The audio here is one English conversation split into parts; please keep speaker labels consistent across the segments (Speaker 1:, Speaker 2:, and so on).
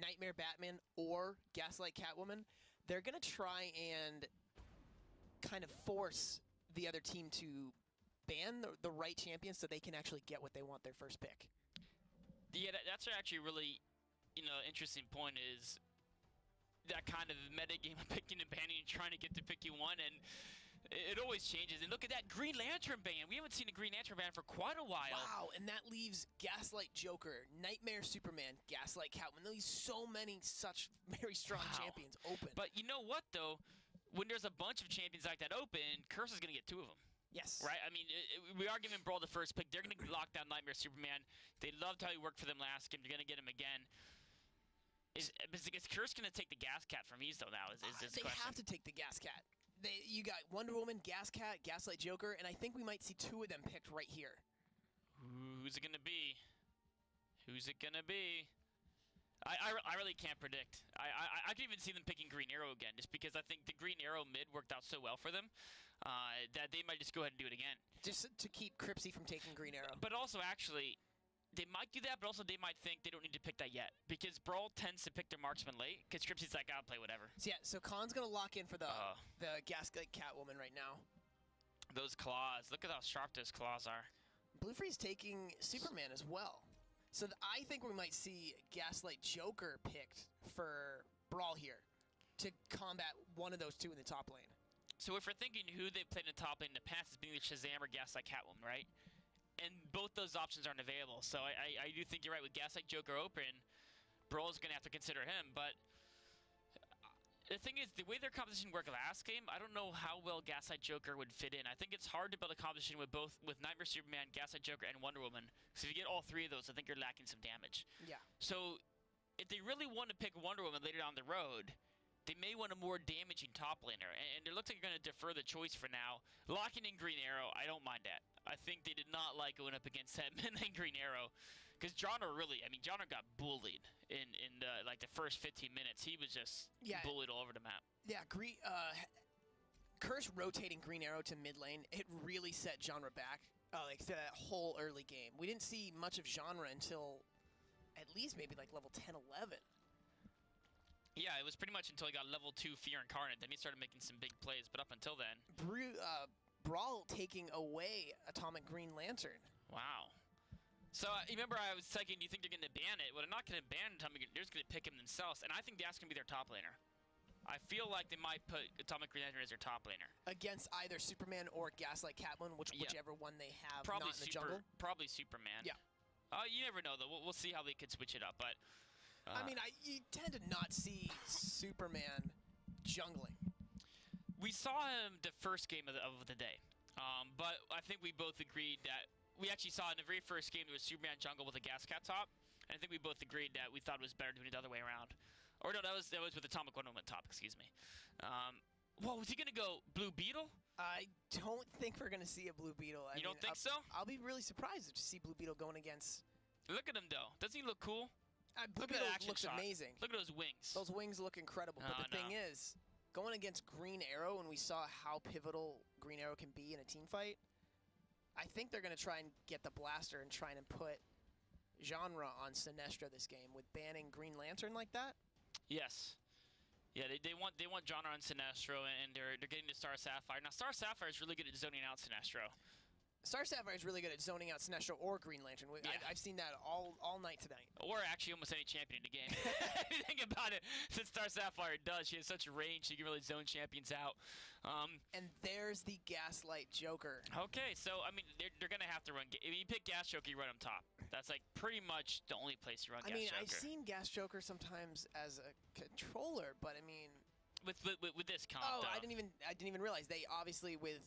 Speaker 1: Nightmare Batman or Gaslight Catwoman, they're going to try and kind of force the other team to ban the right champion so they can actually get what they want, their first pick.
Speaker 2: Yeah, that's actually really, interesting point is that kind of meta game of picking and banning and trying to get to pick you one, and it always changes. And look at that Green Lantern ban. We haven't seen a Green Lantern ban for quite a while.
Speaker 1: Wow, and that leaves Gaslight Joker, Nightmare Superman, Gaslight Catwoman. That leaves so many such very strong champions open.
Speaker 2: But you know what, though? When there's a bunch of champions like that open, Curse is going to get 2 of them.
Speaker 1: Yes.
Speaker 2: Right? I mean, we are giving BrawL the first pick. They're going to lock down Nightmare Superman. They loved how he worked for them last game. They're going to get him again. Is Curse going to take the Gas Cat from Ease, though, now? Is this
Speaker 1: they
Speaker 2: question?
Speaker 1: have to take the Gas Cat. You got Wonder Woman, Gas Cat, Gaslight Joker, and I think we might see 2 of them picked right here.
Speaker 2: Who's it going to be? Who's it going to be? I really can't predict. I could even see them picking Green Arrow again, just because I think the Green Arrow mid worked out so well for them that they might just go ahead and do it again. Just
Speaker 1: to keep Cripsy from taking Green Arrow.
Speaker 2: But also, actually, they might do that, but also they might think they don't need to pick that yet, because BrawL tends to pick their marksman late, because Cripsy's like, I'll play whatever.
Speaker 1: So yeah, so Khan's going to lock in for the Gaslight Catwoman right now.
Speaker 2: Those claws. Look at how sharp those claws are.
Speaker 1: Blue Freeze taking Superman as well. So I think we might see Gaslight Joker picked for BrawL here to combat one of those 2 in the top lane.
Speaker 2: So if we're thinking who they played in the top lane in the past, it's being the Shazam or Gaslight Catwoman, right? And both those options aren't available. So I do think you're right. With Gaslight Joker open, BrawL is going to have to consider him. But the thing is, the way their composition worked last game, I don't know how well Gaslight Joker would fit in. I think it's hard to build a composition with Nightmare Superman, Gaslight Joker, and Wonder Woman. So if you get all 3 of those, I think you're lacking some damage.
Speaker 1: Yeah.
Speaker 2: So if they really want to pick Wonder Woman later down the road, they may want a more damaging top laner. And it looks like you're going to defer the choice for now. Locking in Green Arrow, I don't mind that. I think they did not like going up against that midlane Green Arrow, because Johnner got bullied in the first 15 minutes. He was just bullied all over the map.
Speaker 1: Yeah, Curse rotating Green Arrow to mid lane, it really set Genre back. Like that whole early game, we didn't see much of Genre until at least maybe like level 10, 11.
Speaker 2: Yeah, it was pretty much until he got level 2 Fear Incarnate. Then he started making some big plays, but up until then,
Speaker 1: BrawL taking away Atomic Green Lantern.
Speaker 2: Wow. So you remember I was thinking, do you think they're going to ban it? Well, they're not going to ban Atomic. They're just going to pick him themselves, and I think that's going to be their top laner. I feel like they might put Atomic Green Lantern as their top laner.
Speaker 1: Against either Superman or Gaslight Catwoman, whichever one they have
Speaker 2: probably
Speaker 1: not in the jungle.
Speaker 2: Probably Superman.
Speaker 1: Yeah.
Speaker 2: You never know, though. We'll see how they could switch it up. But
Speaker 1: I mean, you tend to not see Superman jungling.
Speaker 2: We saw him the first game of the day. But I think we both agreed that we actually saw in the very first game there was Superman jungle with a Gas Cat top, and I think we both agreed that we thought it was better doing it the other way around. Or no, that was with Atomic Wonder Woman top. Excuse me. Well, was he gonna go Blue Beetle?
Speaker 1: I don't think we're gonna see a Blue Beetle.
Speaker 2: You don't think so?
Speaker 1: I'll be really surprised to see Blue Beetle going against.
Speaker 2: Look at him though. Doesn't he look cool?
Speaker 1: Blue Beetle looks amazing.
Speaker 2: Look at those wings.
Speaker 1: Those wings look incredible. But the thing is, going against Green Arrow, and we saw how pivotal Green Arrow can be in a team fight, I think they're going to try and get the blaster and try and put Genre on Sinestro this game with banning Green Lantern like that.
Speaker 2: Yes. Yeah, they want Genre on Sinestro, and they're getting to Star Sapphire. Now, Star Sapphire is really good at zoning out Sinestro.
Speaker 1: Star Sapphire is really good at zoning out Sinestro or Green Lantern. I've seen that all night tonight.
Speaker 2: Or actually almost any champion in the game. If you think about it, since Star Sapphire does, she has such range, she can really zone champions out.
Speaker 1: And there's the Gaslight Joker.
Speaker 2: Okay, so, I mean, they're going to have to run. If you pick Gas Joker, you run him top. That's, like, pretty much the only place you run Gas Joker.
Speaker 1: I've seen Gas Joker sometimes as a controller, but, I mean...
Speaker 2: With this comp,
Speaker 1: though. I didn't even realize. They obviously, with...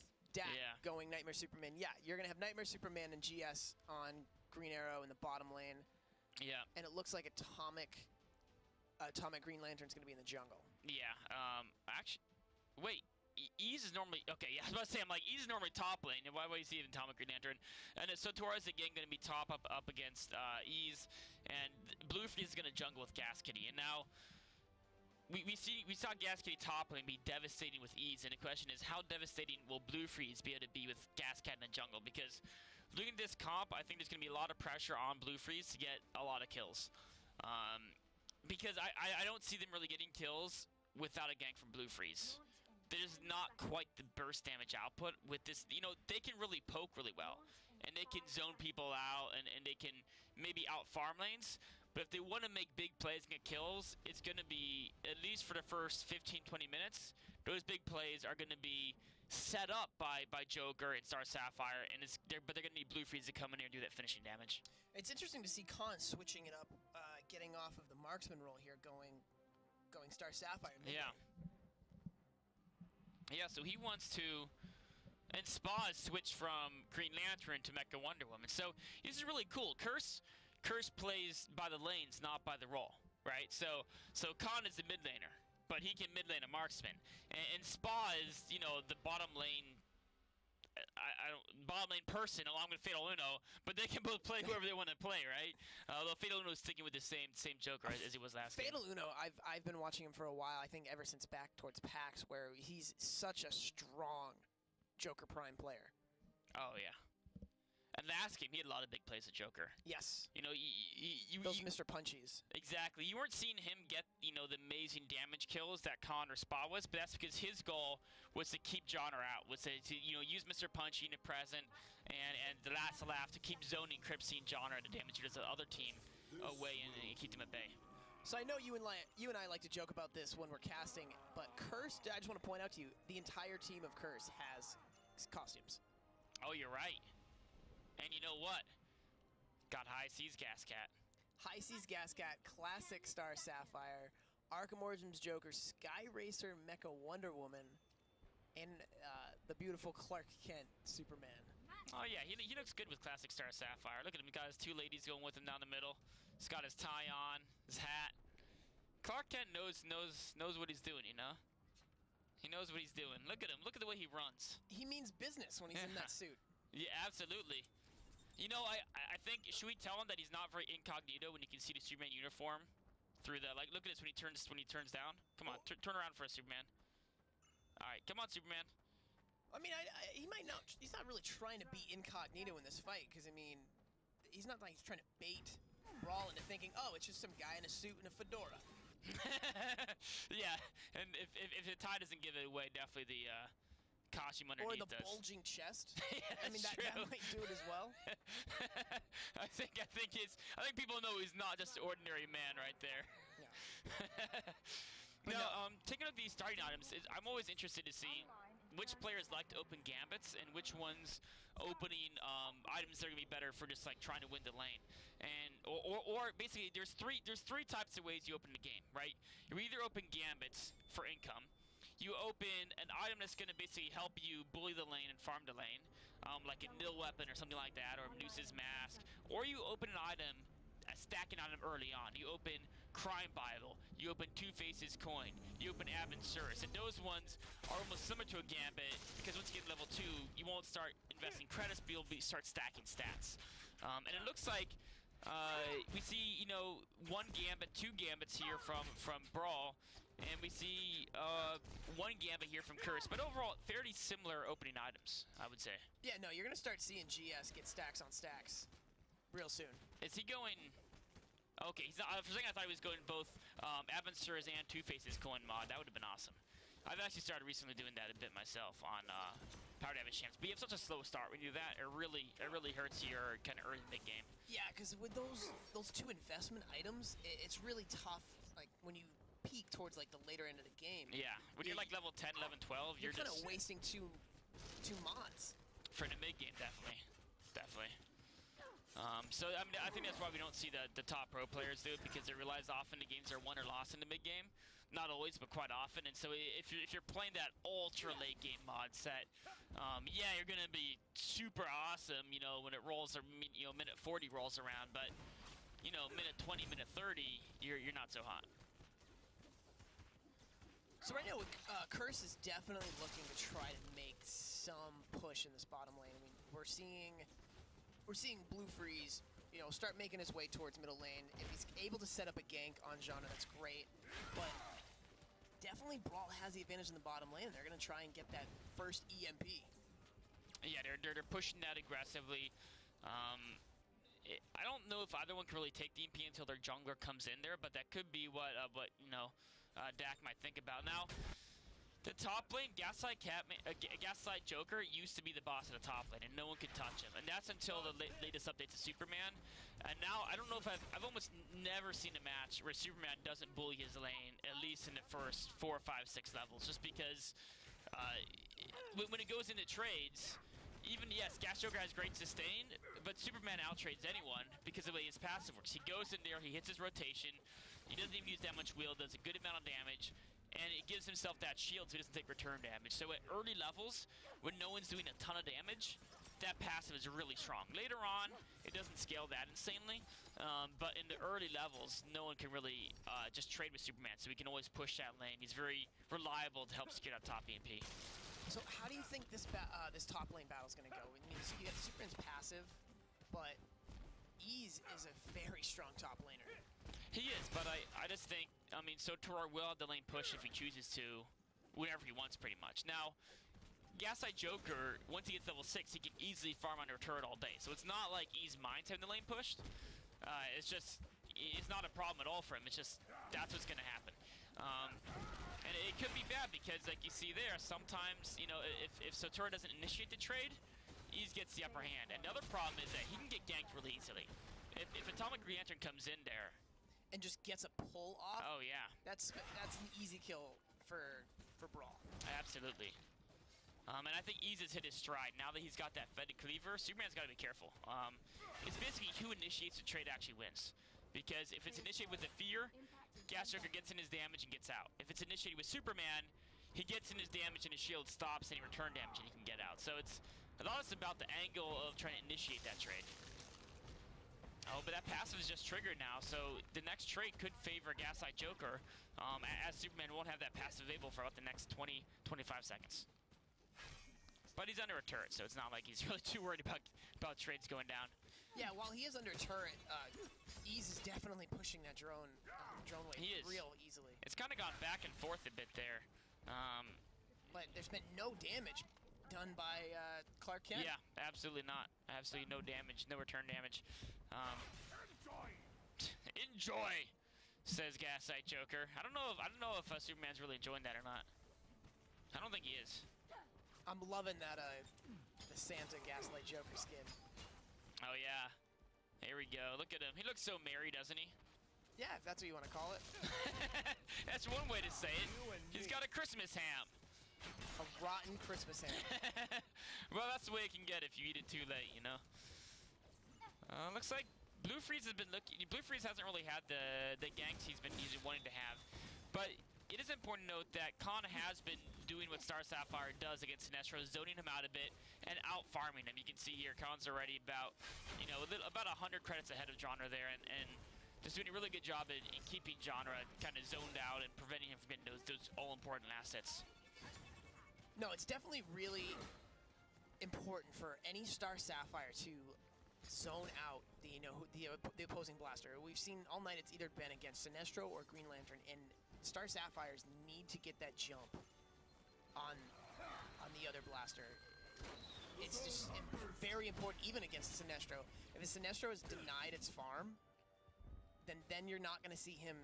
Speaker 1: going Nightmare Superman. Yeah, you're going to have Nightmare Superman and GS on Green Arrow in the bottom lane.
Speaker 2: Yeah.
Speaker 1: And it looks like Atomic Green Lantern's going to be in the jungle.
Speaker 2: Yeah. Actually, wait. Ease is normally... Okay, yeah, I was about to say, I'm like, Ease is normally top lane. And why would you see even Atomic Green Lantern? And so Torres, again, going to be top up against Ease. And Blue Freeze is going to jungle with Gas Kitty. And now... We saw Gas Kitty top lane be devastating with Ease, and the question is, how devastating will Blue Freeze be able to be with Gas Cat in the jungle? Because looking at this comp, I think there's going to be a lot of pressure on Blue Freeze to get a lot of kills. Because I don't see them really getting kills without a gank from Blue Freeze. There's not quite the burst damage output with this. You know, they can really poke really well, and they can zone people out, and they can maybe out farm lanes. But if they want to make big plays and get kills, it's going to be, at least for the first 15-20 minutes, those big plays are going to be set up by Joker and Star Sapphire, and but they're going to need Blue Freeze to come in here and do that finishing damage.
Speaker 1: It's interesting to see Khan switching it up, getting off of the marksman role here, going Star Sapphire.
Speaker 2: Yeah. Yeah, so he wants to, and Spa switched from Green Lantern to Mecha Wonder Woman. So this is really cool. Curse plays by the lanes, not by the role, right? So Khan is the mid laner, but he can mid lane a marksman, and Spa is, you know, the bottom lane. Bottom lane person along with Fatal Uno, but they can both play whoever they want to play, right? Although Fatal Uno is sticking with the same Joker as he was last game.
Speaker 1: Fatal Uno, I've been watching him for a while. I think ever since back towards PAX, where he's such a strong Joker Prime player.
Speaker 2: Oh yeah. And last game, he had a lot of big plays at Joker.
Speaker 1: Yes.
Speaker 2: You know,
Speaker 1: those Mr. Punchies.
Speaker 2: Exactly. You weren't seeing him get, you know, the amazing damage kills that Khan or Spa was, but that's because his goal was to keep Johnner out, was to you know, use Mr. Punchy in the present, and the last laugh to keep zoning Cripsy and Johnner to damage the other team away and keep them at bay.
Speaker 1: So I know you and I like to joke about this when we're casting, but Curse, I just want to point out to you, the entire team of Curse has costumes.
Speaker 2: Oh, you're right. And you know what? Got High Seas Gascat.
Speaker 1: High Seas Gascat, Classic Star Sapphire, Arkham Origins Joker, Sky Racer Mecha Wonder Woman, and the beautiful Clark Kent Superman.
Speaker 2: Oh yeah, he looks good with Classic Star Sapphire. Look at him, he got his two ladies going with him down the middle. He's got his tie on, his hat. Clark Kent knows what he's doing, you know? He knows what he's doing. Look at him, look at the way he runs.
Speaker 1: He means business when he's in that suit.
Speaker 2: Yeah, absolutely. You know, I think, should we tell him that he's not very incognito when you can see the Superman uniform through the, like, look at this when he turns down. Come on, turn around for a Superman. All right, come on, Superman.
Speaker 1: I mean, he might not, he's not really trying to be incognito in this fight, because, I mean, he's not like he's trying to bait BrawL into thinking, oh, it's just some guy in a suit and a fedora.
Speaker 2: Yeah, and if the tie doesn't give it away, definitely the costume underneath
Speaker 1: or the bulging chest.
Speaker 2: Yeah,
Speaker 1: I mean, that might do it as well.
Speaker 2: I think people know he's not just an ordinary man right there. Yeah. Now, taking up these starting items, I'm always interested to see which players like to open gambits and which ones opening items that are gonna be better for just like trying to win the lane. And or basically there's three types of ways you open the game, right? You either open gambits for income. You open an item that's going to basically help you bully the lane and farm the lane, like a nil weapon or something like that, or Noose's Mask. Or you open an item, a stacking item early on. You open Crime Bible, you open Two Faces Coin, you open Aventurus, and those ones are almost similar to a gambit, because once you get level 2, you won't start investing credits, but you'll start stacking stats. And it looks like we see, you know, one gambit, two gambits here from BrawL, and we see one gambit here from Curse, but overall, fairly similar opening items, I would say.
Speaker 1: Yeah, no, you're going to start seeing GS get stacks on stacks real soon.
Speaker 2: Is he going... Okay, he's not, for a second I thought he was going both Aventurus and Two Faces Coin mod. That would have been awesome. I've actually started recently doing that a bit myself on Power to have a chance. But you have such a slow start when you do that, it really hurts your kind of early mid-game.
Speaker 1: Yeah, because with those two investment items, it's really tough, like, when you peak towards like the later end of the game.
Speaker 2: Yeah, when you're like level 10, 11, 12,
Speaker 1: you're kind of wasting two mods.
Speaker 2: For the mid game, definitely. So I mean, I think that's why we don't see the top pro players do it, because it relies often the games are won or lost in the mid game. Not always, but quite often. And so if you're playing that ultra late game mod set, yeah, you're gonna be super awesome, you know, when it rolls, or you know, minute 40 rolls around. But you know, minute 20, minute 30, you're not so hot.
Speaker 1: So right now, Curse is definitely looking to try to make some push in this bottom lane. I mean, we're seeing Blue Freeze, you know, start making his way towards middle lane. If he's able to set up a gank on Jana, that's great. But definitely BrawL has the advantage in the bottom lane. They're gonna try and get that first EMP.
Speaker 2: Yeah, they're pushing that aggressively. I don't know if either one can really take the EMP until their jungler comes in there, but that could be what Dak might think about. Now, the top lane, Gaslight Joker used to be the boss of the top lane, and no one could touch him. And that's until the latest update to Superman. And now, I don't know if I've almost never seen a match where Superman doesn't bully his lane, at least in the first 4, 5, 6 levels, just because when it goes into trades, even, yes, Gas Joker has great sustain, but Superman outtrades anyone because of the way his passive works. He goes in there, he hits his rotation, he doesn't even use that much wheel, does a good amount of damage, and it gives himself that shield so he doesn't take return damage. So at early levels, when no one's doing a ton of damage, that passive is really strong. Later on, it doesn't scale that insanely, but in the early levels, no one can really just trade with Superman, so he can always push that lane. He's very reliable to help secure that top EMP.
Speaker 1: So how do you think this top lane battle is going to go? I mean, so you got Superman's passive, but Ease is a very strong top laner.
Speaker 2: He is, but I just think, I mean, so Toror will have the lane push if he chooses to, whenever he wants, pretty much. Now, Gaslight Joker, once he gets level 6, he can easily farm under a turret all day. So it's not like Ease minds having the lane pushed. It's not a problem at all for him. It's just, that's what's going to happen. And it could be bad because, like you see there, sometimes, you know, if Sotura doesn't initiate the trade, Ease gets the upper hand. And the other problem is that he can get ganked really easily. If Atomic Green Lantern comes in there
Speaker 1: and just gets a pull off,
Speaker 2: oh yeah,
Speaker 1: that's an easy kill for BrawL.
Speaker 2: Absolutely. And I think Ease has hit his stride. Now that he's got that Fed Cleaver, Superman's got to be careful. It's basically who initiates the trade actually wins. Because if it's initiated with the fear, Gas Joker gets in his damage and gets out. If it's initiated with Superman, he gets in his damage and his shield stops, any return damage, and he can get out. So it's a lot about the angle of trying to initiate that trade. Oh, but that passive is just triggered now, so the next trade could favor Gaslight Joker, as Superman won't have that passive available for about the next 20, 25 seconds. But he's under a turret, so it's not like he's really too worried about trades going down.
Speaker 1: Yeah, while he is under a turret, Ease is definitely pushing that drone wave real easily.
Speaker 2: It's kind of gone back and forth a bit there.
Speaker 1: But there's been no damage done by Clark Kent.
Speaker 2: Yeah, absolutely not. Absolutely no damage, no return damage. Enjoy, says Gaslight Joker. I don't know if Superman's really enjoying that or not. I don't think he is.
Speaker 1: I'm loving that the Santa Gaslight Joker skin.
Speaker 2: Oh yeah, here we go. Look at him. He looks so merry, doesn't he?
Speaker 1: Yeah, if that's what you want to call it.
Speaker 2: That's one way to say it. He's got a Christmas ham.
Speaker 1: A rotten Christmas ham.
Speaker 2: Well, that's the way it can get if you eat it too late, you know. Looks like Blue Freeze has been looking. Blue Freeze hasn't really had the ganks he's been wanting to have, but it is important to note that Khan has been doing what Star Sapphire does against Sinestro, zoning him out a bit and out farming him. You can see here Khan's already about, you know, about 100 credits ahead of Genre there, and just doing a really good job in keeping Genre kind of zoned out and preventing him from getting those all-important assets.
Speaker 1: No, it's definitely really important for any Star Sapphire to zone out the opposing blaster. We've seen all night it's either been against Sinestro or Green Lantern, and Star Sapphires need to get that jump on the other blaster. It's just very important, even against Sinestro. If Sinestro is denied its farm, then you're not going to see him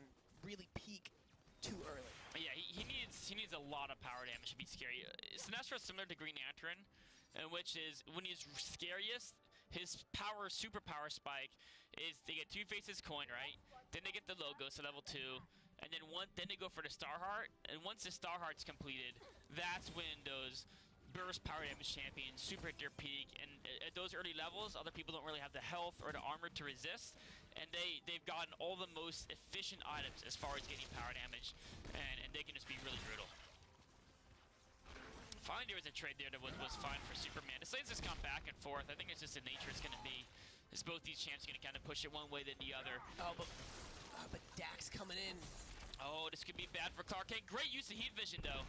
Speaker 1: really peak too early.
Speaker 2: Yeah, he needs a lot of power damage to be scary. Sinestro is similar to Green Lantern, which is when he's scariest, his superpower spike is they get 2 faces coin, right? Then they get the logo, so level 2, and then they go for the Star Heart, and once the Star Heart's completed, that's when those burst power damage champions super hit their peak, and at those early levels, other people don't really have the health or the armor to resist, and they've gotten all the most efficient items as far as getting power damage, and they can just be really brutal. Finally, there was a trade there that was fine for Superman. This lane's just gone back and forth. I think it's just the nature it's going to be. Is both these champs going to kind of push it one way than the other.
Speaker 1: Oh, but Dak's coming in.
Speaker 2: Oh, this could be bad for Clark Kent. Great use of heat vision, though.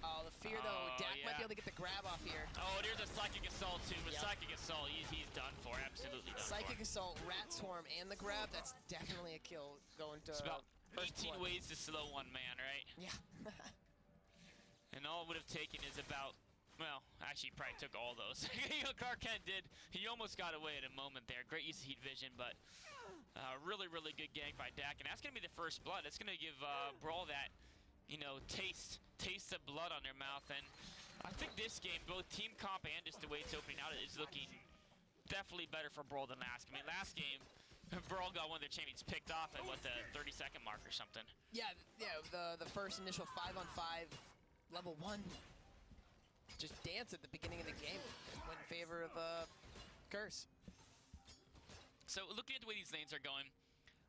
Speaker 1: Oh, the fear, though. Dak might be able to get the grab off here.
Speaker 2: Oh, there's a Psychic Assault, too. But Psychic Assault, he's done for. Absolutely done
Speaker 1: Psychic
Speaker 2: for.
Speaker 1: Assault, Rat Swarm, and the grab, that's definitely a kill going to
Speaker 2: it's about 18 ways to slow one man, right?
Speaker 1: Yeah.
Speaker 2: And all it would have taken is about, Well, actually, he probably took all those. You know, Clark Kent did. He almost got away at a moment there. Great use of heat vision, but really, really good gank by Dak. And that's going to be the first blood. That's going to give BrawL that, you know, taste of blood on their mouth. And I think this game, both team comp and just the way it's opening out, is looking definitely better for BrawL than last. I mean, last game, BrawL got one of their champions picked off at, what, the 30-second mark or something. Yeah,
Speaker 1: the first initial 5-on-5 level 1 just dance at the beginning of the game went in favor of Curse.
Speaker 2: So looking at the way these lanes are going,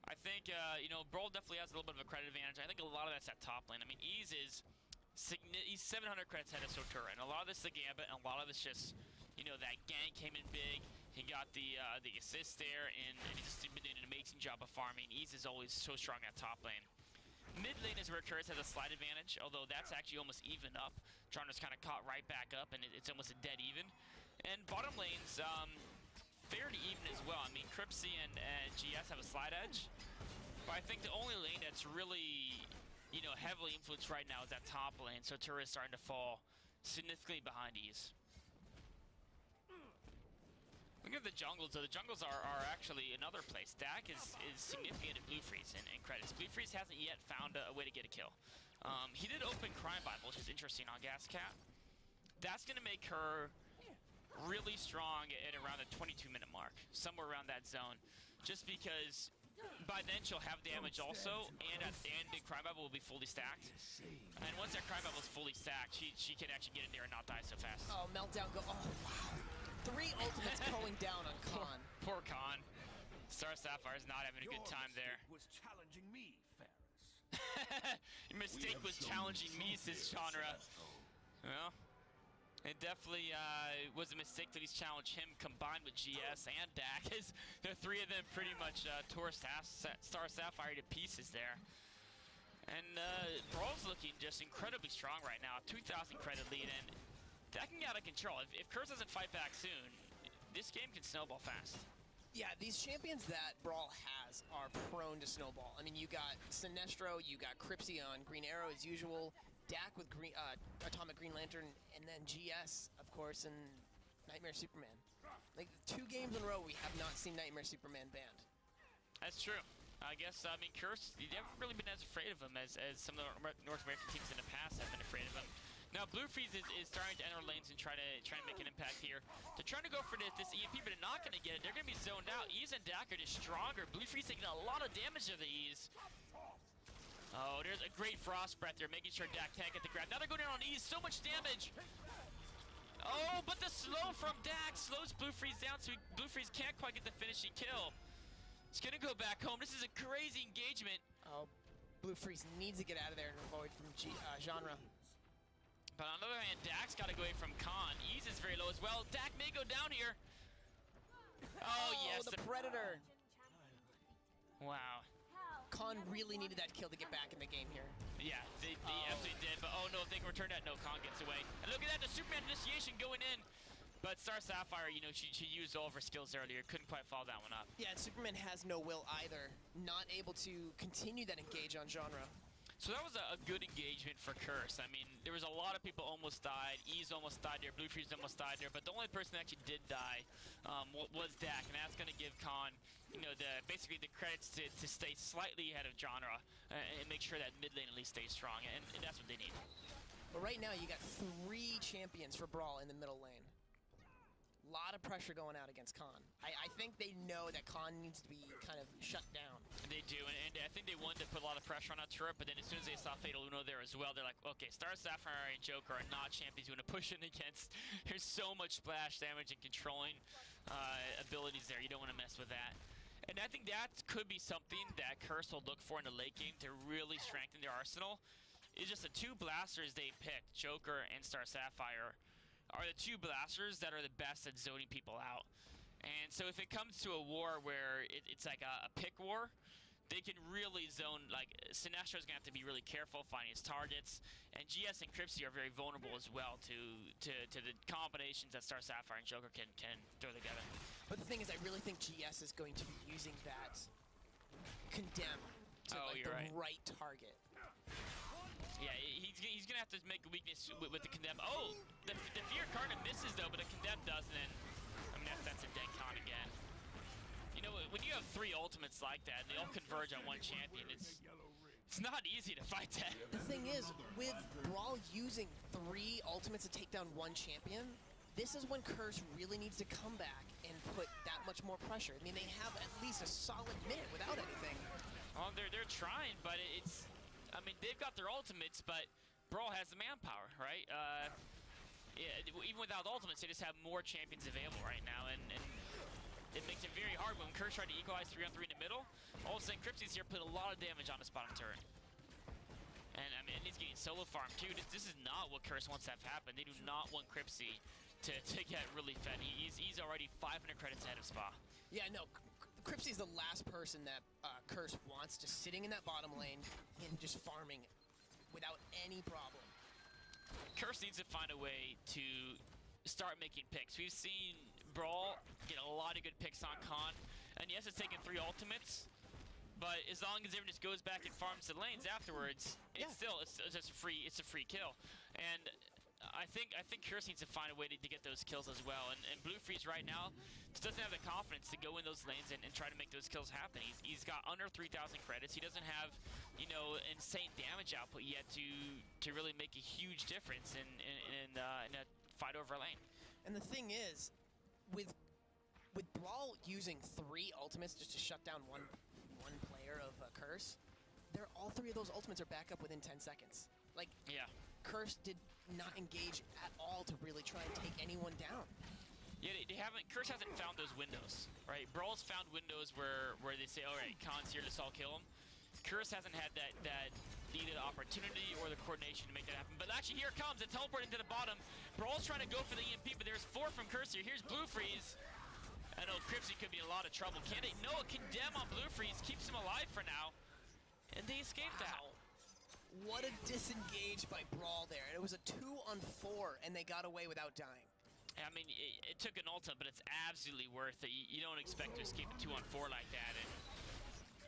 Speaker 2: I think, you know, BrawL definitely has a little bit of a credit advantage. I think a lot of that's at top lane. I mean, Ease is he's 700 credits ahead of Sotura, and a lot of this is the Gambit, and a lot of it's just, you know, that gank came in big. He got the assist there, and he's just been doing an amazing job of farming. Ease is always so strong at top lane. Mid lane is where Curse has a slight advantage, although that's actually almost even up. Jarna's kind of caught right back up, and it's almost a dead even. And bottom lane's fairly even as well. I mean, Cripsy and GS have a slight edge, but I think the only lane that's really, you know, heavily influenced right now is that top lane, so Tura is starting to fall significantly behind Ease. Look at the jungles, though. The jungles are actually another place. Dak is significant in Blue Freeze in credits. Blue Freeze hasn't yet found a way to get a kill. He did open Crime Bible, which is interesting on Gascat. That's going to make her really strong at around the 22-minute mark, somewhere around that zone, just because by then she'll have damage also, and the Crime Bible will be fully stacked. And once that Crime Bible is fully stacked, she can actually get in there and not die so fast.
Speaker 1: Oh, meltdown go. Oh, wow. 3 ultimates going down on Khan.
Speaker 2: Poor Khan. Star Sapphire's not having a good time there.
Speaker 3: Was challenging me, Ferris.
Speaker 2: Your mistake was challenging me, says Genre. Well, it definitely was a mistake that he's challenged him combined with GS and Dak. The 3 of them pretty much tore Star Sapphire to pieces there. And BrawL's looking just incredibly strong right now. 2,000 credit lead, and that can get out of control. If Curse doesn't fight back soon, this game can snowball fast.
Speaker 1: Yeah, these champions that BrawL has are prone to snowball. I mean, you got Sinestro, you got Cripsy on Green Arrow as usual, Dak with Atomic Green Lantern, and then GS, of course, and Nightmare Superman. Like, 2 games in a row we have not seen Nightmare Superman banned.
Speaker 2: That's true. I guess, I mean, Curse, you haven't really been as afraid of him as some of the North American teams in the past have been afraid of him. Now, Blue Freeze is starting to enter lanes and try to make an impact here. They're trying to go for this EMP, but they're not going to get it. They're going to be zoned out. Ease and Dak are just stronger. Blue Freeze taking a lot of damage to the Ease. Oh, there's a great Frost Breath there, making sure Dak can't get the grab. Now they're going down on Ease. So much damage. Oh, but the slow from Dak slows Blue Freeze down, so Blue Freeze can't quite get the finishing kill. He's going to go back home. This is a crazy engagement.
Speaker 1: Oh, Blue Freeze needs to get out of there and avoid from Genre.
Speaker 2: But on the other hand, Dak's got to go away from Khan. Ease is very low as well. Dak may go down here. Oh, yes.
Speaker 1: The Predator.
Speaker 2: Wow.
Speaker 1: Khan really needed that kill to get back in the game here.
Speaker 2: Yeah, they absolutely did. But oh no, if they can return that, no, Khan gets away. And look at that, the Superman initiation going in. But Star Sapphire, you know, she used all of her skills earlier. Couldn't quite follow that one up.
Speaker 1: Yeah, and Superman has no will either. Not able to continue that engage on Genre.
Speaker 2: So that was a good engagement for Curse. I mean, there was a lot of people almost died. Ease almost died there. Blue Freeze almost died there. But the only person that actually did die was Dak. And that's going to give Khan, you know, basically the credits to stay slightly ahead of Genre and make sure that mid lane at least stays strong. And that's what they need.
Speaker 1: But right now, you got 3 champions for BrawL in the middle lane. A lot of pressure going out against Khan. I think they know that Khan needs to be kind of shut down.
Speaker 2: They do, and I think they wanted to put a lot of pressure on that turret, but then as soon as they saw Fatal Uno there as well, they're like, okay, Star Sapphire and Joker are not champions you want to push in against. There's so much splash damage and controlling abilities there. You don't want to mess with that. And I think that could be something that Curse will look for in the late game to really strengthen their arsenal. It's just the 2 blasters they picked, Joker and Star Sapphire, are the 2 blasters that are the best at zoning people out. And so if it comes to a war where it's like a pick war, they can really zone, like, Sinestro's gonna have to be really careful finding his targets, and GS and Cripsy are very vulnerable as well to the combinations that Star Sapphire and Joker can throw together.
Speaker 1: But the thing is, I really think GS is going to be using that Condemn to the right target.
Speaker 2: Yeah, he's gonna have to make a weakness with the condemn. Oh, the fear card misses though, but the condemn doesn't. And I mean that's a dead con again. You know, when you have 3 ultimates like that and they all converge on one champion, it's not easy to fight that.
Speaker 1: The thing is, with BrawL using 3 ultimates to take down 1 champion, this is when Curse really needs to come back and put that much more pressure. I mean, they have at least a solid minute without anything.
Speaker 2: Well, they're trying, but it's, I mean, they've got their ultimates, but BrawL has the manpower, right? Yeah, even without ultimates, they just have more champions available right now, and it makes it very hard when Curse tried to equalize 3-on-3 in the middle. All of a sudden, Crypsy's here put a lot of damage on his bottom turret. And I mean, he's getting solo farm too. This is not what Curse wants to have happen. They do not want Crypsy to get really fed. He's already 500 credits ahead of Spa.
Speaker 1: Yeah, no, Crypsy's the last person that Curse wants, just sitting in that bottom lane and just farming without any problem.
Speaker 2: Curse needs to find a way to start making picks. We've seen BrawL get a lot of good picks on Khan, and yes, it's taken 3 ultimates, but as long as everyone just goes back and farms the lanes afterwards, it's just a free kill. And I think Curse needs to find a way to get those kills as well. And Blue Freeze right now just doesn't have the confidence to go in those lanes and try to make those kills happen. He's got under 3,000 credits. He doesn't have, you know, insane damage output yet to really make a huge difference in a fight over a lane. And
Speaker 1: the thing is, with BrawL using 3 ultimates just to shut down one player of Curse, all 3 of those ultimates are back up within 10 seconds. Like,
Speaker 2: yeah,
Speaker 1: Curse did not engage at all to really try and take anyone down.
Speaker 2: Yeah, Curse hasn't found those windows, right? BrawL's found windows where they say, all right, Khan's here, let's all kill him. Curse hasn't had that either the opportunity or the coordination to make that happen. But actually, here it comes. It teleported into the bottom. BrawL's trying to go for the EMP, but there's 4 from Curse here. Here's Blue Freeze. I know Crypsy could be in a lot of trouble. Can they? No, a condemn on Blue Freeze keeps him alive for now. And they escaped that.
Speaker 1: What a disengage by BrawL there. It was a 2-on-4, and they got away without dying.
Speaker 2: I mean, it took an ultimate, but it's absolutely worth it. You don't expect to escape a 2-on-4 like that.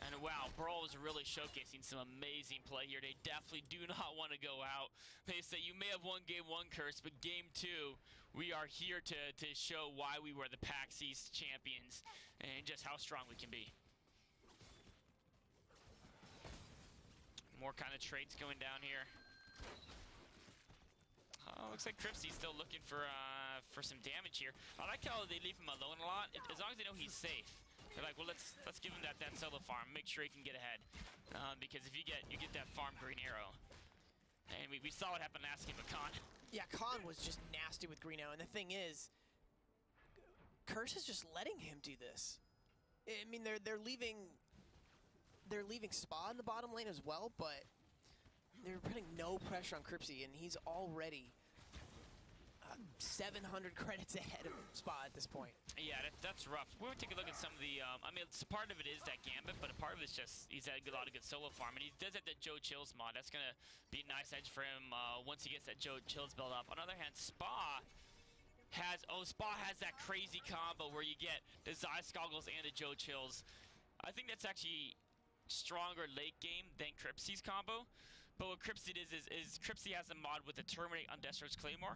Speaker 2: And wow, BrawL is really showcasing some amazing play here. They definitely do not want to go out. They say you may have won game 1, Curse, but game 2, we are here to show why we were the PAX East champions and just how strong we can be. More kind of trades going down here. Oh, looks like Crypsy's still looking for some damage here. I like how they leave him alone a lot, as long as they know he's safe. They're like, well, let's give him that solo farm, make sure he can get ahead, because if you get that farm green arrow, and we saw what happened last game with Khan.
Speaker 1: Yeah, Khan was just nasty with green arrow, and the thing is, Curse is just letting him do this. I mean, they're leaving Spa in the bottom lane as well, but they're putting no pressure on Crypsy, and he's already 700 credits ahead of Spa at this point.
Speaker 2: Yeah, that's rough. We're going to take a look at some of the, I mean, part of it is that Gambit, but a part of it's just he's had a lot of good solo farm, and he does have that Joe Chills mod. That's going to be a nice edge for him once he gets that Joe Chills build up. On the other hand, Spa has that crazy combo where you get the Zeiss goggles and the Joe Chills. I think that's actually stronger late game than Crypsy's combo, but what Crypsy is Crypsy has a mod with the Terminate on Destro's Claymore.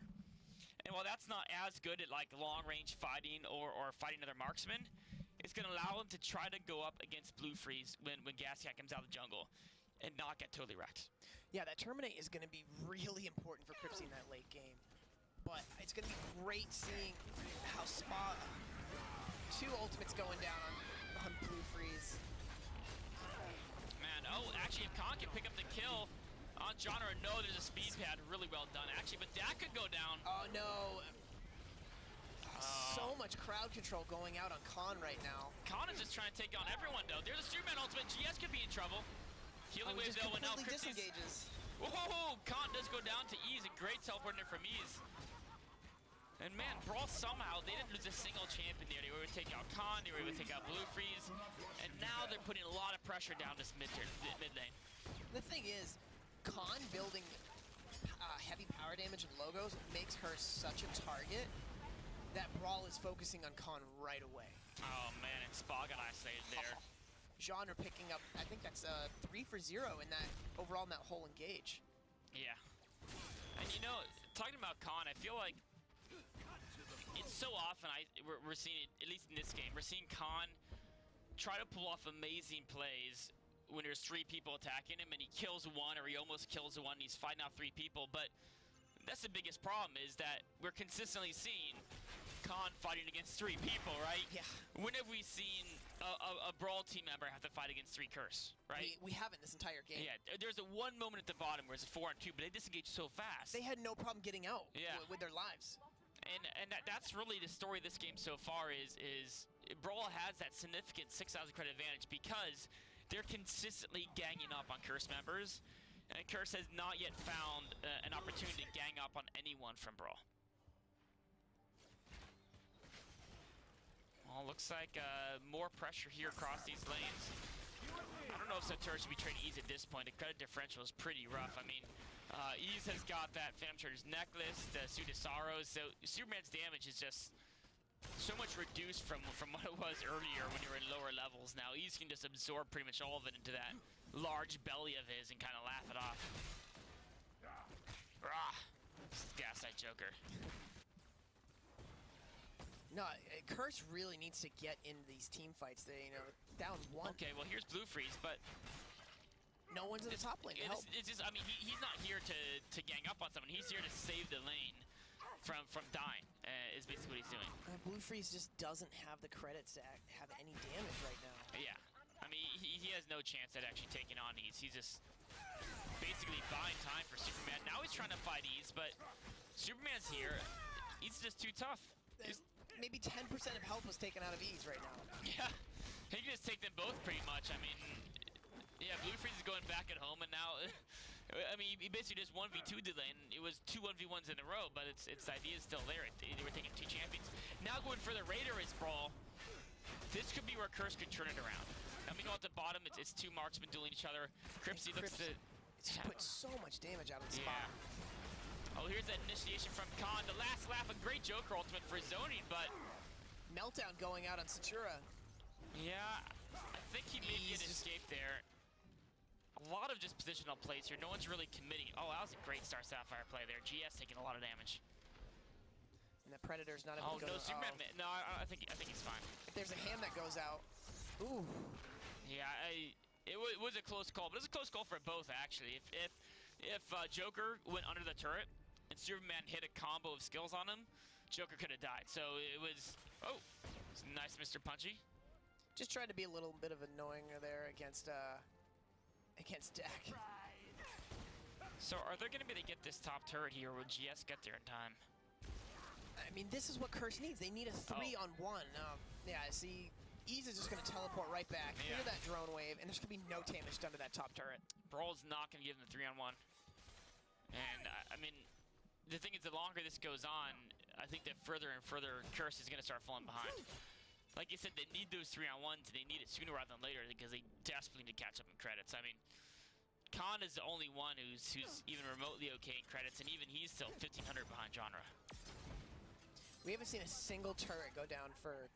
Speaker 2: And while that's not as good at like long-range fighting or fighting other marksmen, it's going to allow him to try to go up against Blue Freeze when Gascat comes out of the jungle and not get totally wrecked.
Speaker 1: Yeah, that Terminate is going to be really important for Crypsy in that late game. But it's going to be great seeing how Spa, 2 ultimates going down on Blue Freeze.
Speaker 2: Man, oh, actually, if Khan can pick up the kill on John, or no, there's a speed pad, really well done, actually, but that could go down.
Speaker 1: Oh, no. So much crowd control going out on Khan right now.
Speaker 2: Khan is just trying to take on everyone, though. There's a Superman ultimate. GS could be in trouble. Healing wave, though, and now Crypsy's
Speaker 1: disengages.
Speaker 2: Whoa, Khan does go down to ease, and great teleporting from ease. And man, BrawL somehow, they didn't lose a single champion there. They were able to take out Khan, they were able to take out Blue Freeze, and now they're putting a lot of pressure down this mid lane.
Speaker 1: The thing is, Khan building heavy power damage and logos makes her such a target that BrawL is focusing on Khan right away.
Speaker 2: Oh man, and Spa got isolated there.
Speaker 1: Genre picking up, I think that's 3 for 0 in that overall in that whole engage.
Speaker 2: Yeah. And you know, talking about Khan, I feel like it's so often we're seeing it, at least in this game, we're seeing Khan try to pull off amazing plays when there's 3 people attacking him and he kills one or he almost kills one and he's fighting off 3 people. But that's the biggest problem, is that we're consistently seeing Khan fighting against 3 people, right?
Speaker 1: Yeah.
Speaker 2: When have we seen a BrawL team member have to fight against 3 Curse, right?
Speaker 1: We haven't this entire game.
Speaker 2: Yeah, there's a one moment at the bottom where it's a 4-on-2, but they disengage so fast.
Speaker 1: They had no problem getting out with their lives.
Speaker 2: And that's really the story of this game so far is BrawL has that significant 6,000 credit advantage because they're consistently ganging up on Curse members, and Curse has not yet found an opportunity to gang up on anyone from BrawL. Well, looks like more pressure here across these lanes. I don't know if Sator should be trading Ease at this point. The credit differential is pretty rough. I mean, Ease has got that Phantom Trader's necklace, the Suit of Sorrows, so Superman's damage is just so much reduced from what it was earlier when you were in lower levels. Now Ease can just absorb pretty much all of it into that large belly of his and kind of laugh it off. Rah! Gaslight Joker.
Speaker 1: No, Curse really needs to get into these team fights. They, down 1.
Speaker 2: Okay, well here's Blue Freeze, but
Speaker 1: no one's in the top lane to help.
Speaker 2: It's just, I mean, he's not here to gang up on someone. He's here to save the lane from dying, is basically what he's doing.
Speaker 1: Blue Freeze just doesn't have the credits to have any damage right now.
Speaker 2: Yeah, I mean, he has no chance at actually taking on Ease. He's just basically buying time for Superman. Now he's trying to fight Ease, but Superman's here. Ease is just too tough.
Speaker 1: Maybe 10% of health was taken out of Ease right now.
Speaker 2: Yeah, he can just take them both pretty much. I mean, yeah, Blue Freeze is going back at home, and now, I mean, he basically just 1v2 delay, and it was 2 1v1s in a row, but its idea is still there. They were taking 2 champions. Now going for the Raider is BrawL. This could be where Curse could turn it around. I mean, at the bottom, it's 2 marksmen dueling each other. Cripsy looks to...
Speaker 1: It's just put so much damage out of the spot.
Speaker 2: Oh, here's that initiation from Khan. The last laugh, a great Joker ultimate for zoning, but...
Speaker 1: Meltdown going out on Satura.
Speaker 2: Yeah, I think he may get an escape there. A lot of just positional plays here. No one's really committing. Oh, that was a great Star Sapphire play there. GS taking a lot of damage.
Speaker 1: And the Predator's not able to go.
Speaker 2: No, Superman. No, I think he's fine.
Speaker 1: If there's a hand that goes out. Ooh.
Speaker 2: Yeah, it was a close call, but it was a close call for both actually. If Joker went under the turret and Superman hit a combo of skills on him, Joker could have died. So it was. Oh, it's nice, Mr. Punchy.
Speaker 1: Just tried to be a little bit of annoying there against Dak.
Speaker 2: So are they going to be able to get this top turret here, or will GS get there in time?
Speaker 1: I mean, this is what Curse needs. They need a 3-on-1. Yeah, see, Ease is just going to teleport right back, clear that drone wave, and there's going to be no damage done to that top turret.
Speaker 2: BrawL's not going to give them the 3-on-1. And, I mean, the thing is, the longer this goes on, I think that further and further Curse is going to start falling behind. Like you said, they need those 3-on-1s, and they need it sooner rather than later because they desperately need to catch up in credits. I mean, Khan is the only one who's even remotely okay in credits, and even he's still 1,500 behind genre.
Speaker 1: We haven't seen a single turret go down for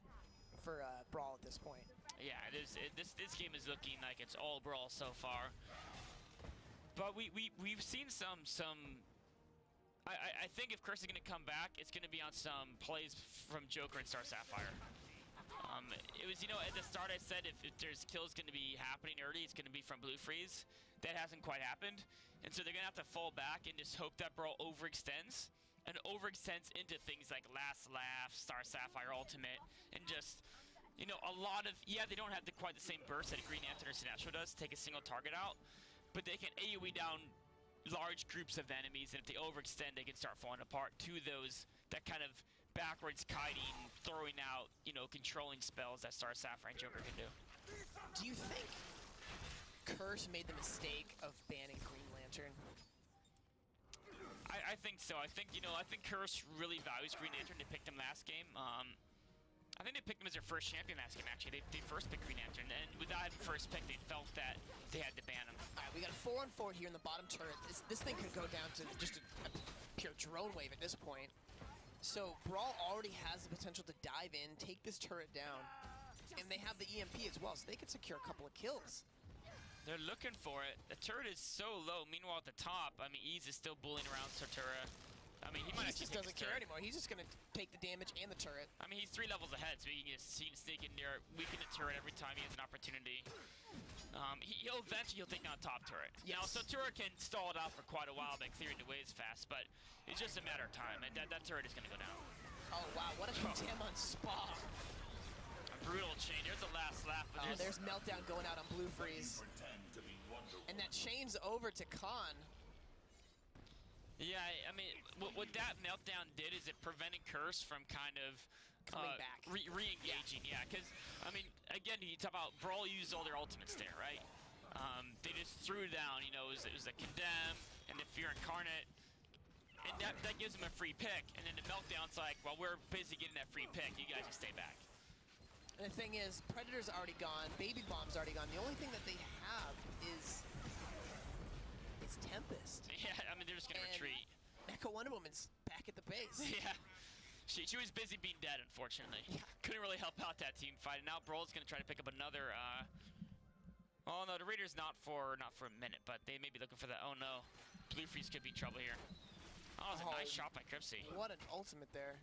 Speaker 1: BrawL at this point.
Speaker 2: Yeah, this game is looking like it's all BrawL so far. But we've seen some. I think if Curse is going to come back, it's going to be on some plays from Joker and Star Sapphire. It was, at the start I said if there's kills going to be happening early, it's going to be from Blue Freeze. That hasn't quite happened. And so they're going to have to fall back and just hope that BrawL overextends. And overextends into things like Last Laugh, Star Sapphire Ultimate, and just, a lot of, they don't have quite the same burst that a Green Lantern or Sinestro does to take a single target out, but they can AoE down large groups of enemies, and if they overextend, they can start falling apart to that kind of backwards kiting, throwing out, controlling spells that Star Sapphire and Joker can do.
Speaker 1: Do you think Curse made the mistake of banning Green Lantern?
Speaker 2: I think so. I think Curse really values Green Lantern. They picked him last game. I think they picked him as their first champion last game, actually. They first picked Green Lantern, and without having first pick, they felt that they had to ban him.
Speaker 1: All right, we got a 4-on-4 here in the bottom turret. This thing could go down to just a pure drone wave at this point. So BrawL already has the potential to dive in, take this turret down, and they have the EMP as well, so they could secure a couple of kills.
Speaker 2: They're looking for it. The turret is so low. Meanwhile, at the top, I mean, Ease is still bullying around Satura. I mean, he might actually
Speaker 1: just doesn't care anymore. He's just going to take the damage and the turret.
Speaker 2: I mean, he's 3 levels ahead, so he can just sneak in there, weaken the turret every time he has an opportunity. He'll eventually take down top turret.
Speaker 1: Yes.
Speaker 2: Now, Satura can stall it out for quite a while by clearing the waves fast, but it's just a matter of time, and that turret is going to go down.
Speaker 1: Oh, wow. What a condemn on Spa.
Speaker 2: A brutal chain. There's the last lap. But
Speaker 1: there's Meltdown going out on Blue Freeze. And that chain's over to Khan.
Speaker 2: Yeah, I mean, what that Meltdown did is it prevented Curse from kind of
Speaker 1: coming back,
Speaker 2: re-engaging. Yeah, because I mean, again, you talk about BrawL used all their ultimates there, right? They just threw down. You know, it was a Condemn and the Fear Incarnate, and that gives them a free pick. And then the Meltdown's like, well, we're busy getting that free pick. You guys just stay back.
Speaker 1: And the thing is, Predator's already gone. Baby Bomb's already gone. The only thing that they have is Tempest.
Speaker 2: Yeah, I mean, they're just gonna retreat.
Speaker 1: Echo Wonder Woman's back at the base.
Speaker 2: Yeah, she was busy being dead, unfortunately. Yeah. Couldn't really help out that team fight. And now BrawL's gonna try to pick up another. Oh no, the Raiders not for a minute, but they may be looking for that. Oh no, Blue Freeze could be in trouble here. Oh, that was a nice shot by Cripsy.
Speaker 1: What an ultimate there.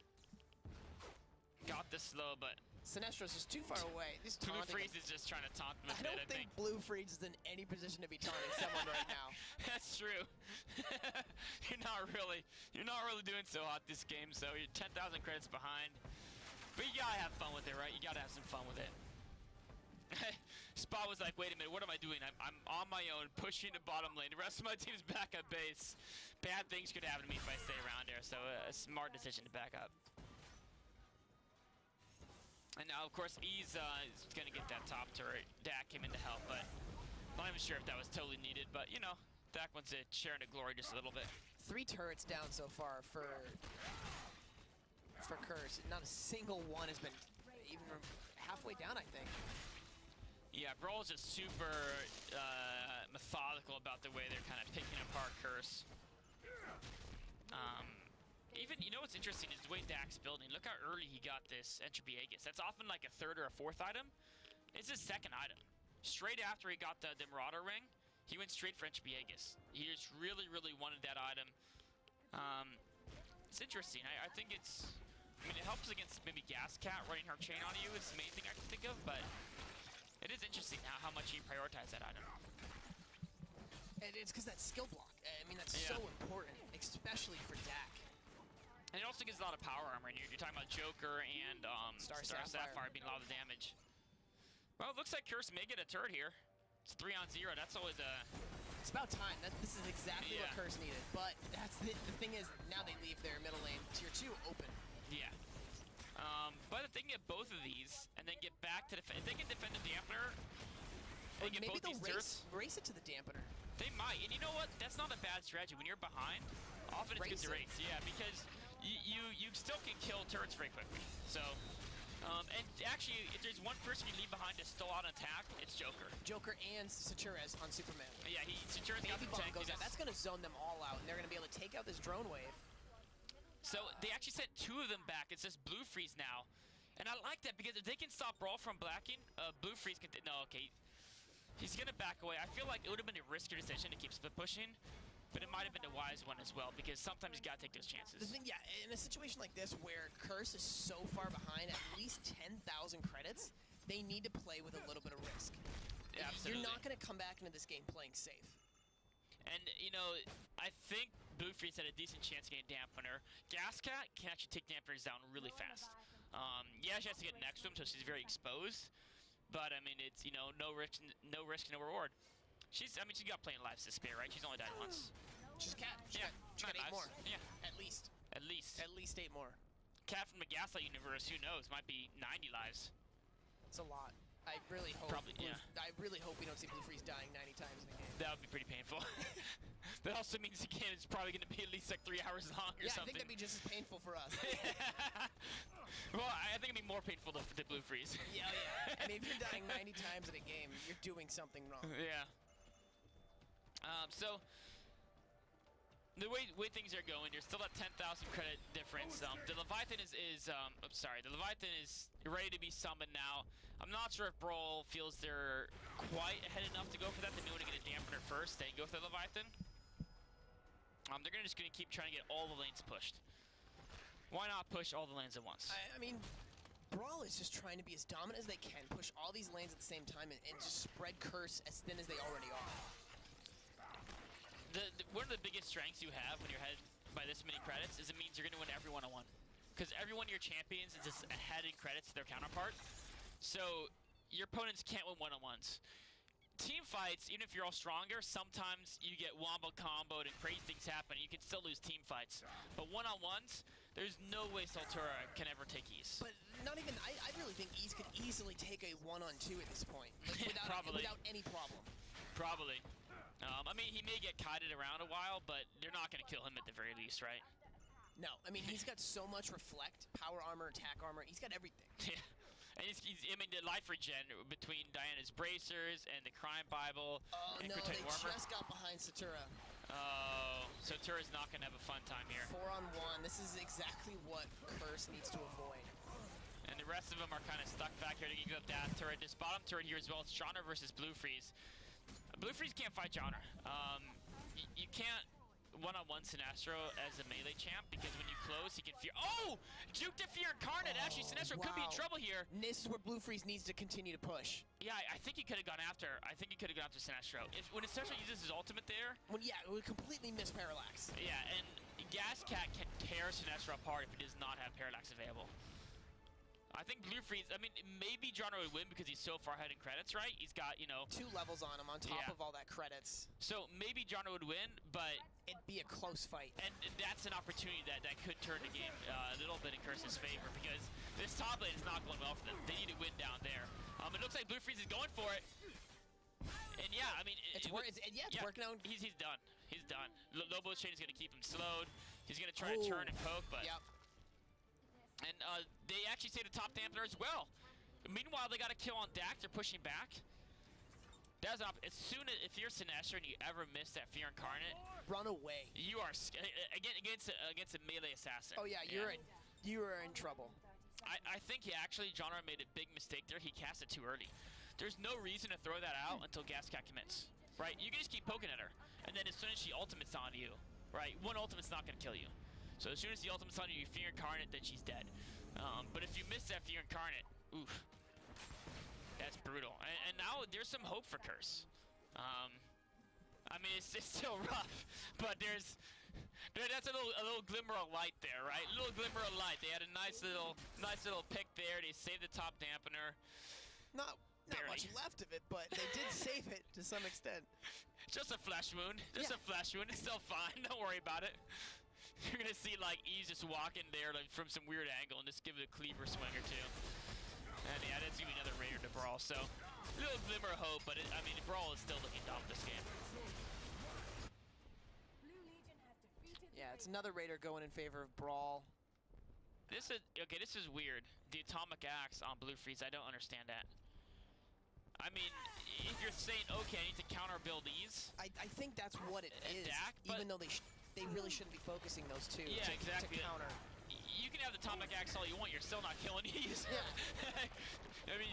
Speaker 2: Got this slow, but
Speaker 1: Sinestro's just too far away.
Speaker 2: Blue Freeze is just trying to taunt him a bit,
Speaker 1: I don't think Blue Freeze is in any position to be taunting someone right now.
Speaker 2: That's true. You're not really doing so hot this game, so you're 10,000 credits behind. But you gotta have fun with it, right? You gotta have some fun with it. Spot was like, wait a minute, what am I doing? I'm on my own, pushing the bottom lane. The rest of my team's back at base. Bad things could happen to me if I stay around there, so a smart decision to back up. And now, of course, Ease is going to get that top turret. Dak came in to help, but I'm not even sure if that was totally needed. But, you know, Dak wants to share in the glory just a little bit.
Speaker 1: 3 turrets down so far for Curse. Not a single one has been even halfway down, I think.
Speaker 2: Yeah, BrawL is just super methodical about the way they're kind of picking apart Curse. Even, you know what's interesting is the way Dak's building. Look how early he got this Entropy Aegis. That's often like a 3rd or a 4th item. It's his 2nd item. Straight after he got the Marauder ring, he went straight for Entropy Aegis. He just really wanted that item. It's interesting. I think it's... I mean, it helps against maybe Gas Cat running her chain on you. It's the main thing I can think of, but it is interesting how much he prioritized that item.
Speaker 1: And it's because that skill block. I mean, that's so important, especially for Dak.
Speaker 2: And it also gives a lot of power armor. You're talking about Joker and Star Sapphire being a lot of damage. Well, it looks like Curse may get a turret here. It's 3-on-0. That's always a...
Speaker 1: It's about time. This is exactly what Curse needed. But that's the thing is, now they leave their middle lane, tier 2, open.
Speaker 2: Yeah. But if they can get both of these, and then get back to defend... If they can defend the Dampener, and get
Speaker 1: maybe
Speaker 2: both these turrets...
Speaker 1: race it to the Dampener.
Speaker 2: They might. And you know what? That's not a bad strategy. When you're behind, often it's good to race. Yeah, because... You still can kill turrets very quickly. So, and actually, if there's one person you leave behind to stall out an attack, it's Joker.
Speaker 1: Joker and Satura's on Superman.
Speaker 2: Yeah, Satura's got the tank.
Speaker 1: Goes out. That's going to zone them all out, and they're going to be able to take out this drone wave.
Speaker 2: So they actually sent 2 of them back. It's just Blue Freeze now, and I like that because if they can stop BrawL from blacking, Blue Freeze can. No, okay, he's going to back away. I feel like it would have been a riskier decision to keep split pushing. But it might have been a wise one as well, because sometimes you gotta take those chances.
Speaker 1: The thing, in a situation like this where Curse is so far behind, at least 10,000 credits, they need to play with a little bit of risk.
Speaker 2: Yeah, absolutely.
Speaker 1: You're not gonna come back into this game playing safe.
Speaker 2: And, you know, I think Blue Freeze had a decent chance of getting Dampener. Gas Cat can actually take Dampeners down really fast. Yeah, she has to get next to him, so she's very exposed. But, I mean, it's, you know, no risk, no reward. She's got plenty of lives to spare, right? She's only died once.
Speaker 1: She's Cat. She got 8 more. Yeah. At least. At least 8 more.
Speaker 2: Cat from the Gaslight universe, who knows? Might be 90 lives.
Speaker 1: It's a lot. I really hope.
Speaker 2: Probably,
Speaker 1: I really hope we don't see Blue Freeze dying 90 times in a game.
Speaker 2: That would be pretty painful. That also means the game is probably going to be at least like 3 hours long or something.
Speaker 1: Yeah, I think that'd be just as painful for us.
Speaker 2: Well, I think it'd be more painful to Blue Freeze.
Speaker 1: Yeah. I mean, if you're dying 90 times in a game, you're doing something wrong.
Speaker 2: Yeah. So the way things are going, there's still that 10,000 credit difference. The Leviathan I'm sorry, the Leviathan is ready to be summoned now. I'm not sure if BrawL feels they're quite ahead enough to go for that. They may want to get a dampener first, then go for the Leviathan. They're just gonna keep trying to get all the lanes pushed. Why not push all the lanes at once?
Speaker 1: I mean, BrawL is just trying to be as dominant as they can, push all these lanes at the same time, and just spread Curse as thin as they already are.
Speaker 2: One of the biggest strengths you have when you're ahead by this many credits is it means you're going to win every one-on-one. Because every one of your champions is just ahead in credits to their counterpart. So your opponents can't win one-on-ones. Team fights, even if you're all stronger, sometimes you get wombo comboed and crazy things happen. You can still lose team fights. But one-on-ones, there's no way Saltura can ever take Ease.
Speaker 1: But not even, I really think Ease could easily take a 1-on-2 at this point. Like, without any problem.
Speaker 2: Probably. I mean, he may get kited around a while, but they're not going to kill him at the very least, right?
Speaker 1: No, I mean, he's got so much reflect, power armor, attack armor, he's got everything.
Speaker 2: Yeah. And I mean, the life regen between Diana's bracers and the Crime Bible and
Speaker 1: no,
Speaker 2: Kryptonite
Speaker 1: they
Speaker 2: Warmer.
Speaker 1: just got behind Satura.
Speaker 2: Oh, Satura's not going to have a fun time here.
Speaker 1: 4-on-1, this is exactly what Curse needs to avoid.
Speaker 2: And the rest of them are kind of stuck back here to get up that turret. This bottom turret here as well, it's Genre versus Blue Freeze. Blue Freeze can't fight Genre. You can't one-on-one Sinestro as a melee champ because when you close, he can fear. Oh! Juke to Fear Incarnate! Actually, Sinestro could be in trouble here.
Speaker 1: And this is where Blue Freeze needs to continue to push.
Speaker 2: Yeah, I think he could have gone after. Sinestro. When Sinestro uses his ultimate there.
Speaker 1: Yeah, it would completely miss Parallax.
Speaker 2: Yeah, and Gas Cat can tear Sinestro apart if he does not have Parallax available. I think Blue Freeze, I mean, maybe Genre would win because he's so far ahead in credits, right? He's got, 2
Speaker 1: levels on him on top of all that credits.
Speaker 2: So maybe Genre would win, but
Speaker 1: it'd be a close fight.
Speaker 2: And that's an opportunity that could turn the game a little bit in Curse's favor because this top lane is not going well for them. They need to win down there. It looks like Blue Freeze is going for it. And yeah, I mean,
Speaker 1: it's working out.
Speaker 2: He's done. He's done. Lobo's chain is going to keep him slowed. He's going to try to turn and poke, but.
Speaker 1: Yep.
Speaker 2: And they actually say the top dampener as well. Meanwhile, they got a kill on Dak. They're pushing back. As soon as if you're Sinestro and you ever miss that Fear Incarnate,
Speaker 1: run away.
Speaker 2: You are against a melee assassin.
Speaker 1: Oh yeah, you are in trouble.
Speaker 2: I think Genre made a big mistake there. He cast it too early. There's no reason to throw that out until Gascat commits, right? You can just keep poking at her, and then as soon as she ultimates on you, right? One ultimate's not gonna kill you. So as soon as the ultimate's on you, you Fear Incarnate, then she's dead. But if you miss that Fear Incarnate, oof, that's brutal. And now there's some hope for Curse. I mean, it's still rough, but that's a little glimmer of light there, right? A little glimmer of light. They had a nice little pick there. They saved the top dampener.
Speaker 1: Not much left of it, but they did save it to some extent.
Speaker 2: Just a flesh wound. Just a flesh wound. It's still fine. Don't worry about it. You're gonna see like Ease just walk in there from some weird angle and just give it a cleaver swing or two. And yeah, that's gonna be another Raider to BrawL. So a little glimmer of hope, but I mean, BrawL is still looking dumb this game.
Speaker 1: Yeah, it's another Raider going in favor of BrawL.
Speaker 2: This is weird. The Atomic Axe on Blue Freeze, I don't understand that. I mean, if you're saying, okay, I need to counter build Ease.
Speaker 1: I think that's what it is.
Speaker 2: Dak,
Speaker 1: even though they really shouldn't be focusing those two to counter.
Speaker 2: You can have the Atomic Axe all you want, you're still not killing Ease.
Speaker 1: Yeah.
Speaker 2: I mean,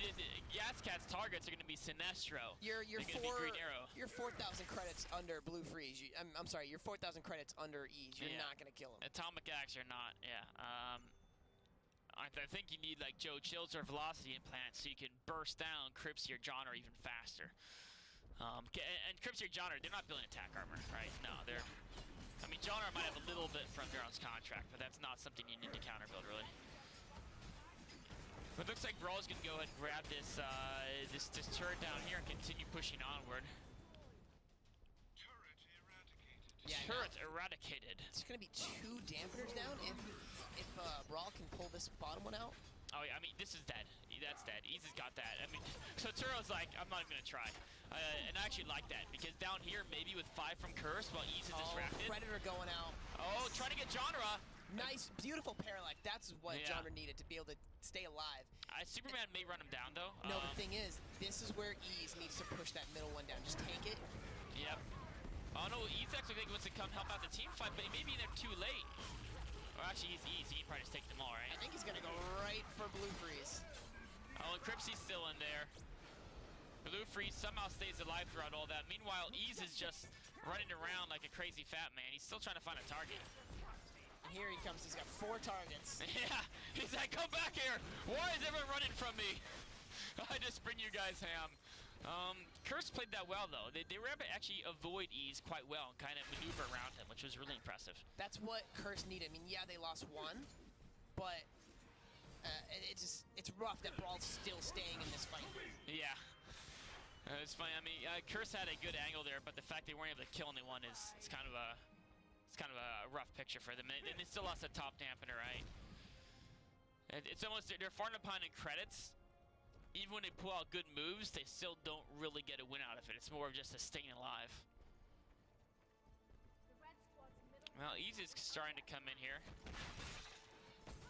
Speaker 2: Gascat's targets are going to be Sinestro.
Speaker 1: You're 4,000 credits under Blue Freeze. I'm sorry, you're 4,000 credits under Ease. You're not going to kill him.
Speaker 2: Atomic Axe or not, yeah. I think you need like Joe Chills or Velocity implants so you can burst down Cripsier Genre even faster. And Cripsier Genre, they're not building attack armor, right? No, they're. I mean, Genre might have a little bit from Baron's contract, but that's not something you need to counter build really. But it looks like BrawL's gonna go ahead and grab this this turret down here and continue pushing onward.
Speaker 3: Turret eradicated.
Speaker 2: Yeah, turret eradicated.
Speaker 1: It's gonna be 2 dampeners down if BrawL can pull this bottom one out.
Speaker 2: Oh yeah, I mean this is dead. That's dead. Ease has got that. I mean, so Turo's like, I'm not even gonna try. And I actually like that because down here maybe with 5 from Curse while Ease is distracted.
Speaker 1: Predator going out.
Speaker 2: Oh, trying to get Genre.
Speaker 1: Nice, beautiful Parallax. That's what Genre needed to be able to stay alive.
Speaker 2: Superman may run him down though.
Speaker 1: No, the thing is, this is where Ease needs to push that middle one down. Just tank it.
Speaker 2: Yep. Oh no, Ezek looks like he wants to come help out the team fight, but he may be in there too late. Or actually, he's easy. He can probably just take them all, right?
Speaker 1: I think he's going to go right for Blue Freeze.
Speaker 2: Oh, and Cripsy's still in there. Blue Freeze somehow stays alive throughout all that. Meanwhile, Ease is just running around like a crazy fat man. He's still trying to find a target.
Speaker 1: And here he comes. He's got 4 targets.
Speaker 2: Yeah, he's like, come back here. Why is everyone running from me? I just bring you guys ham. Curse played that well, though. They were able to actually avoid Ease quite well and kind of maneuver around him, which was really impressive.
Speaker 1: That's what Curse needed. I mean, yeah, they lost 1, but it's rough that BrawL's still staying in this fight. Yeah.
Speaker 2: It's funny. I mean, Curse had a good angle there, but the fact they weren't able to kill anyone is kind of a rough picture for them. And they still lost a top dampener, right? It's almost they're far enough behind in credits. Even when they pull out good moves, they still don't really get a win out of it. It's more of just a staying alive. Well, Easy's starting to come in here.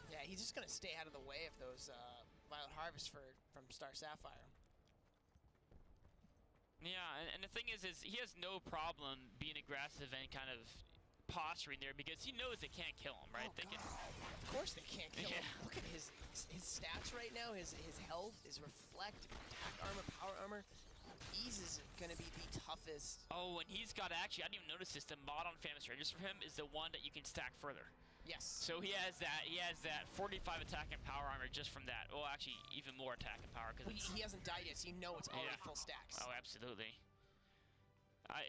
Speaker 1: Yeah, he's just gonna stay out of the way of those Violet Harvest from Star Sapphire.
Speaker 2: Yeah, and the thing is he has no problem being aggressive and kind of posturing there because he knows they can't kill him, right?
Speaker 1: Oh, of course they can't kill him. Look at his stats right now, his health, his reflect, attack armor, power armor. Ease is going to be the toughest.
Speaker 2: Oh, and he's got actually, I didn't even notice this, the mod on Famous Rangers for him is the one that you can stack further.
Speaker 1: Yes.
Speaker 2: So he has that 45 attack and power armor just from that. Well, actually, even more attack and power. Cause
Speaker 1: he hasn't died yet, so you know it's already full stacks.
Speaker 2: Oh, absolutely.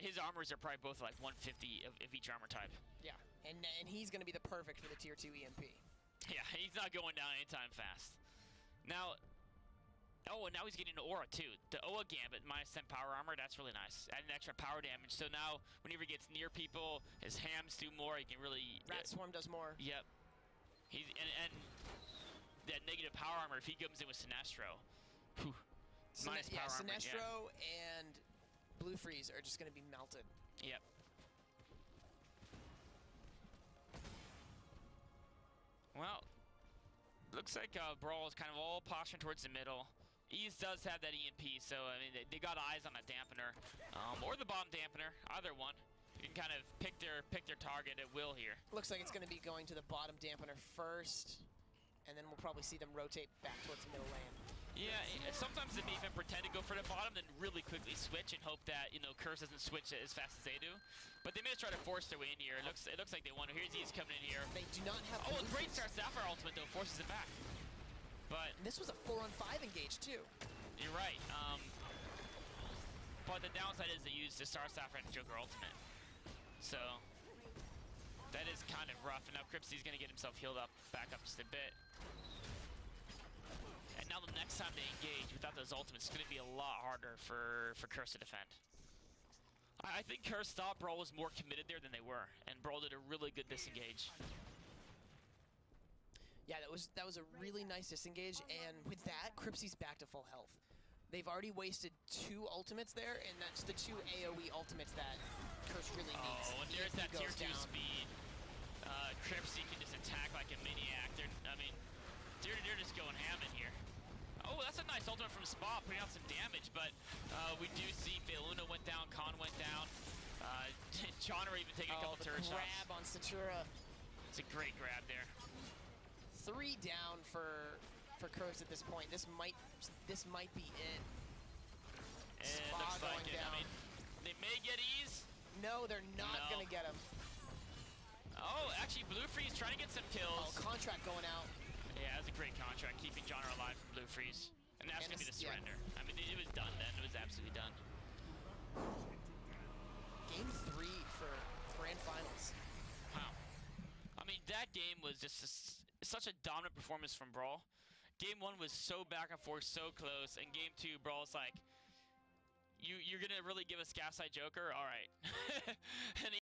Speaker 2: His armors are probably both like 150 of each armor type.
Speaker 1: Yeah, and he's going to be the perfect for the Tier 2 EMP.
Speaker 2: Yeah, he's not going down anytime fast. Now, oh, and now he's getting an aura too. The Oa Gambit minus 10 power armor, that's really nice. Adding extra power damage. So now, whenever he gets near people, his hams do more. He can really.
Speaker 1: Rat Swarm does more.
Speaker 2: Yep. And that negative power armor, if he comes in with Sinestro, whew, minus power armor.
Speaker 1: Sinestro and Blue Freeze are just going to be melted.
Speaker 2: Yep. Well, looks like BrawL is kind of all posturing towards the middle. Ease does have that EMP, so I mean they got eyes on a dampener, or the bomb dampener, either one. You can kind of pick their target at will here.
Speaker 1: Looks like it's going to be going to the bottom dampener first, and then we'll probably see them rotate back towards the middle lane.
Speaker 2: Yeah, sometimes they may even pretend to go for the bottom, then really quickly switch and hope that, you know, Curse doesn't switch as fast as they do. But they may just try to force their way in here. It looks like they want to. Here's Ease coming in here.
Speaker 1: They do not have.
Speaker 2: Oh, a great Star Sapphire ultimate though forces it back. But
Speaker 1: and this was a 4-on-5 engage too.
Speaker 2: You're right. But the downside is they use the Star Sapphire and Joker ultimate. So that is kind of rough. And now Cripsy's gonna get himself healed up, back up just a bit. And now the next time they engage without those ultimates, it's going to be a lot harder for Curse to defend. I think Curse thought BrawL was more committed there than they were, and BrawL did a really good disengage.
Speaker 1: Yeah, that was a really nice disengage, and with that, Cripsy's back to full health. They've already wasted 2 ultimates there, and that's the 2 AoE ultimates that Curse really needs.
Speaker 2: Oh, and there's that tier 2 speed. Cripsy can just attack like a maniac. They're just going ham in here. Oh, that's a nice ultimate from Spa, putting out some damage, but we do see Feiluna went down, Khan went down. Genre even taking a couple turret shots.
Speaker 1: Grab on Satura.
Speaker 2: It's a great grab there.
Speaker 1: 3 down for Curse at this point. This might be it.
Speaker 2: It looks like it. I mean, they may get Ease.
Speaker 1: No, they're not gonna get him.
Speaker 2: Oh, actually, Blue Freeze trying to get some kills.
Speaker 1: Oh, contract going out.
Speaker 2: Yeah, that was a great contract, keeping Genre alive from Blue Freeze. And that's going to be the surrender. Yeah. I mean, it was done then. It was absolutely done.
Speaker 1: Game 3 for Grand Finals.
Speaker 2: Wow. I mean, that game was just such a dominant performance from BrawL. Game 1 was so back and forth, so close. And Game 2, BrawL's like, you're going to really give us Gaslight Joker? All right.